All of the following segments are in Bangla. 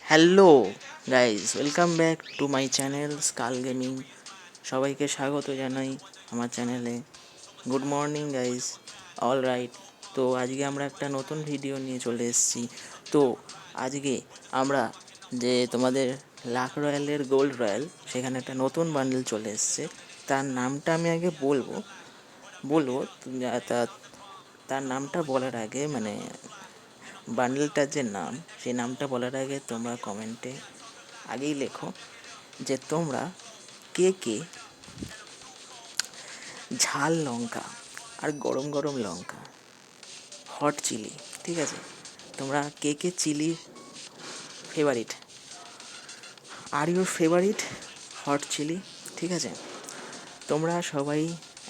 Hello guys, welcome back to my channel skull gaming. সবাইকে স্বাগত জানাই আমার চ্যানেলে। Good morning guys. All right, তো আজকে আমরা একটা নতুন ভিডিও নিয়ে চলে এসেছি। তো আজকে আমরা যে তোমাদের লাক রয়্যালের গোল্ড রয়্যাল, সেখানে একটা নতুন বান্ডেল চলে এসছে। তার নামটা আমি আগে বলবো তার নামটা বলার আগে বান্ডেলটার যে নাম, সেই নামটা বলার আগে তোমরা কমেন্টে আগেই লেখো যে তোমরা কে কে ঝাল লঙ্কা আর গরম গরম লঙ্কা, হট চিলি, ঠিক আছে, তোমরা কে কে চিলি ফেভারিট, আর ইউর ফেভারিট হট চিলি, ঠিক আছে। তোমরা সবাই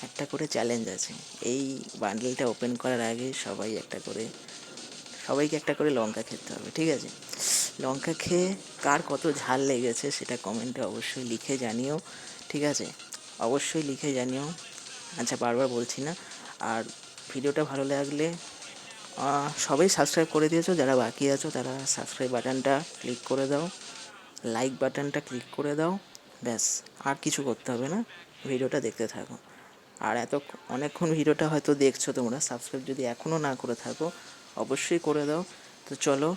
একটা করে চ্যালেঞ্জ আছে, এই বান্ডেলটা ওপেন করার আগে সবাইকে একটা করে লঙ্কা খেতে হবে, ঠিক আছে। লঙ্কা খেয়ে কার কত ঝাল লেগেছে সেটা কমেন্টে অবশ্যই লিখে জানিও, ঠিক আছে, অবশ্যই লিখে জানিও। আচ্ছা, বারবার বলছি না। আর ভিডিওটা ভালো লাগলে সবাই সাবস্ক্রাইব করে দিয়েছো, যারা বাকি আছো তারা সাবস্ক্রাইব বাটনটা ক্লিক করে দাও, লাইক বাটনটা ক্লিক করে দাও, ব্যাস, আর কিছু করতে হবে না, ভিডিওটা দেখতে থাকো। আর অনেকক্ষণ ভিডিওটা হয়তো দেখছো তোমরা, সাবস্ক্রাইব যদি এখনও না করে থাকো অবশ্যই করে দাও। তো চলো,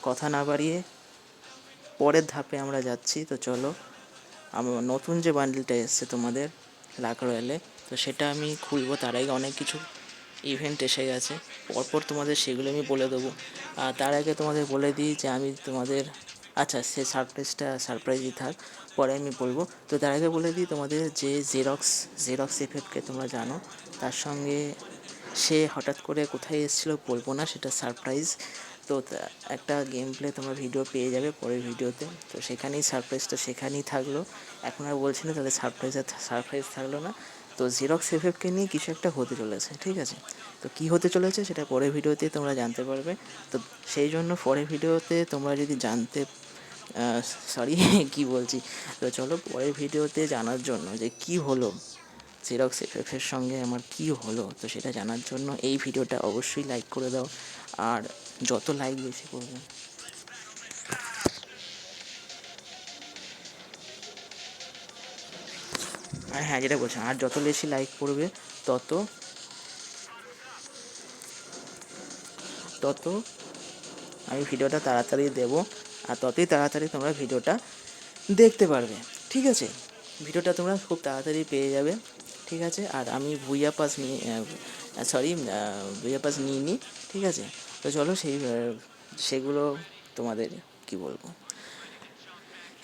কথা না বাড়িয়ে পরের ধাপে আমরা যাচ্ছি। তো চলো, আমার নতুন যে বান্ডেলটা এসছে তোমাদের লাক রয়্যালে, তো সেটা আমি খুলবো। তার আগে অনেক কিছু ইভেন্ট এসে গেছে, পরপর তোমাদের সেগুলো আমি বলে দেবো। আর তার আগে তোমাদের বলে দিই যে আমি তোমাদের, আচ্ছা সে সারপ্রাইজই থাক, পরে আমি বলবো। তো তার আগে বলে দিই তোমাদের যে জেরক্স এফেক্টকে তোমরা জানো, তার সঙ্গে সে হঠাৎ করে কোথায় এসেছিলো বলবো না, সেটা সারপ্রাইজ। তো একটা গেম প্লে তোমরা ভিডিও পেয়ে যাবে পরের ভিডিওতে, তো সারপ্রাইজটা সেখানেই থাকলো। এখন আর বলছি না, তাহলে সারপ্রাইজ থাকলো না। তো জেরক্স এফেক্টকে নিয়ে কিছু একটা হতে চলেছে, ঠিক আছে। তো কী হতে চলেছে সেটা পরের ভিডিওতে তোমরা জানতে পারবে। তো সেই জন্য পরের ভিডিওতে তোমরা যদি সরি কী বলছি, তো চলো পরের ভিডিওতে জানার জন্য যে কী হলো জেরক্স এফেক্টের সঙ্গে আমার কী হলো, তো সেটা জানার জন্য এই ভিডিওটা অবশ্যই লাইক করে দাও। আর যত লাইক বেশি করবে, আর হ্যাঁ যেটা বলছেন, আর যত বেশি লাইক করবে তত তত আমি ভিডিওটা তাড়াতাড়ি দেবো, আর ততই তাড়াতাড়ি তোমরা ভিডিওটা দেখতে পারবে, ঠিক আছে। ভিডিওটা তোমরা খুব তাড়াতাড়ি পেয়ে যাবে, ঠিক আছে। আর আমি ভুইয়া পাস নিয়ে নিই, ঠিক আছে। তো চলো সেগুলো তোমাদের কি বলবো,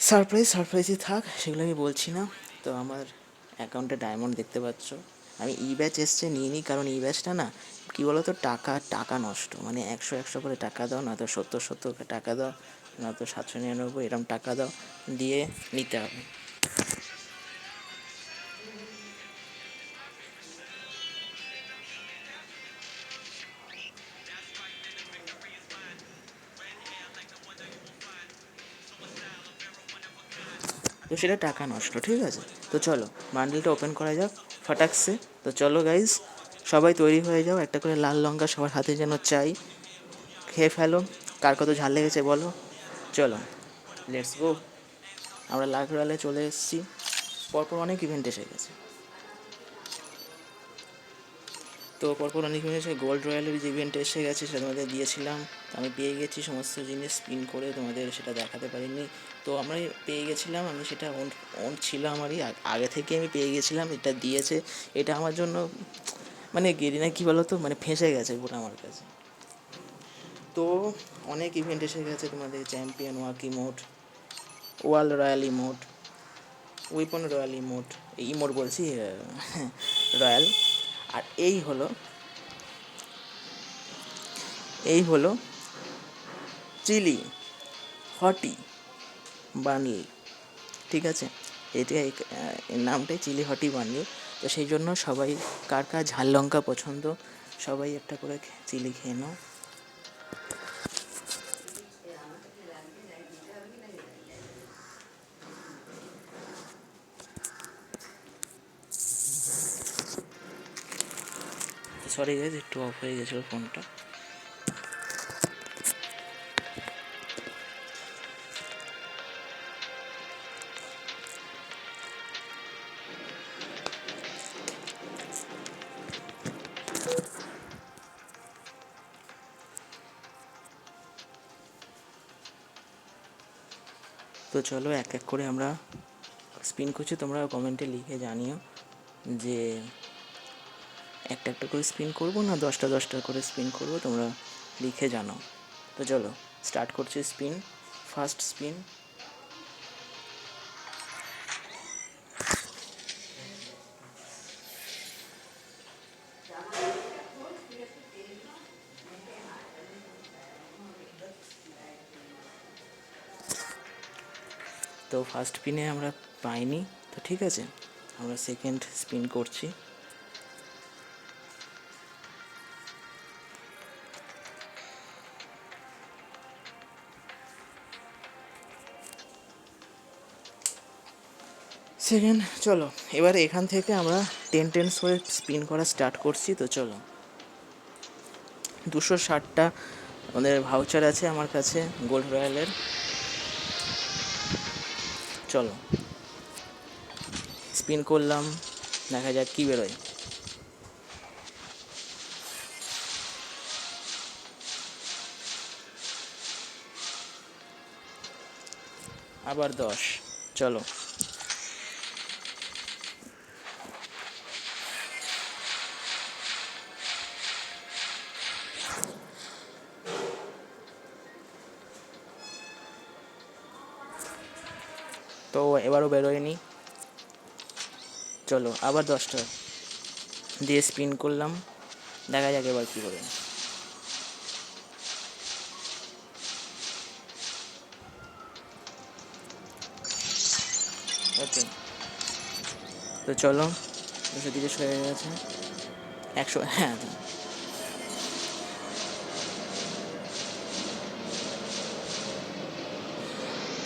সারপ্রাইজই থাক, সেগুলো আমি বলছি না। তো আমার অ্যাকাউন্টে ডায়মন্ড দেখতে পাচ্ছ, আমি ই ব্যাচ এসছে নিয়ে নিই, কারণ ই ব্যাচটা না কী বলো তো, টাকা নষ্ট, মানে 100 করে টাকা দাও, নয়তো 70 টাকা দাও, নয়তো 799 এরকম টাকা দাও, দিয়ে নিতে হবে। তো সেটা টাকা নষ্ট, ঠিক আছে। তো চলো বান্ডেলটা ওপেন করা যাক ফাটাকসে। তো চলো গাইজ, সবাই তৈরি হয়ে যাও, একটা করে লাল লঙ্কা সবার হাতে যেন চাই, খেয়ে ফেলো, কার কত ঝাল লেগেছে বলো। চলো, লেটস গো। আমরা লাক রয়্যালে চলে এসেছি, পরপর অনেক ইভেন্ট এসে গেছে। তো পরপর অনেক ইভেন্ট এসে গোল্ড রয়্যালের যে ইভেন্ট এসে গেছে সেটা তোমাদের দিয়েছিলাম, তো আমি পেয়ে গেছি সমস্ত জিনিস স্পিন করে, তোমাদের সেটা দেখাতে পারিনি। তো আমরা পেয়ে গেছিলাম, আমি সেটা অন ছিল আমারই, আগে থেকে আমি পেয়ে গেছিলাম, এটা দিয়েছে। এটা আমার জন্য মানে গেরিনা কী বলো তো, মানে ফেঁসে গেছে পুরো আমার কাছে। তো অনেক ইভেন্ট এসে গেছে তোমাদের, champion walk emote, world royal emote, weapon royal emote, emote বলছি রয়্যাল। আর এই হলো চিলি হটি বান্ডেল, ঠিক আছে। এটা এর নামটাই চিলি হটি বান্ডেল। তো সেই জন্য সবাই, কার কার ঝাল লঙ্কা পছন্দ, সবাই একটা করে চিলি খেয়ে নাও। সরি গাইজ, একটু অফ হয়ে গেছিলো ফোনটা। তো চলো এক এক করে আমরা স্পিন করছি, তোমরা কমেন্টে লিখে জানিও যে একটা একটা করে স্পিন করবো না 10টা 10টা করে স্পিন করবো, তোমরা লিখে জানাও। তো চলো স্টার্ট করছি স্পিন। ফার্স্ট স্পিন, তো ফার্স্ট স্পিনে আমরা পাইনি, তো ঠিক আছে আমরা সেকেন্ড স্পিন করছি। সেকেন্ড, চলো এবার এখান থেকে আমরা 10 করে স্পিন করা স্টার্ট করছি। তো চলো 260টা আমাদের ভাউচার আছে আমার কাছে গোল্ড রয়্যালের। চলো স্পিন করলাম, দেখা যাক কী বেরোয়। আবার 10, চলো তো এবারও বেরোয়নি। চলো আবার 10টা দিয়ে স্পিন করলাম, দেখা যাক এবার কী করে। ওকে, তো চলো 230 হয়ে গেছে, 100, হ্যাঁ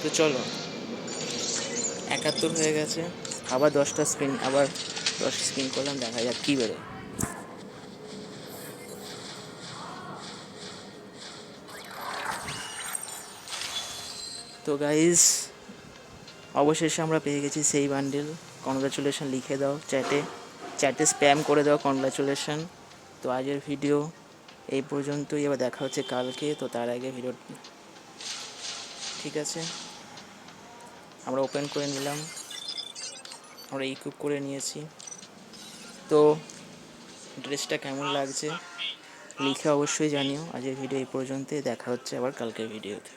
তো চলো 71 হয়ে গেছে। আবার 10টা স্পিন, আবার 10 স্পিন করলাম, দেখা যাক কী বেরোয়। তো গাইজ অবশেষে আমরা পেয়ে গেছি সেই বান্ডেল। কনগ্রাচুলেশন লিখে দাও চ্যাটে, চ্যাটে স্প্যাম করে দাও কনগ্রাচুলেশন। তো আজকের ভিডিও এই পর্যন্তই, এবার দেখা হচ্ছে কালকে। তো তার আগে ভিডিও, ঠিক আছে আমরা ওপেন করে নিলাম, আমরা ইকুইপ করে নিয়েছি। তো ড্রেসটা কেমন লাগছে লিখে অবশ্যই জানিও। আজকের ভিডিও এই পর্যন্তই, দেখা হচ্ছে আবার কালকের ভিডিওতে।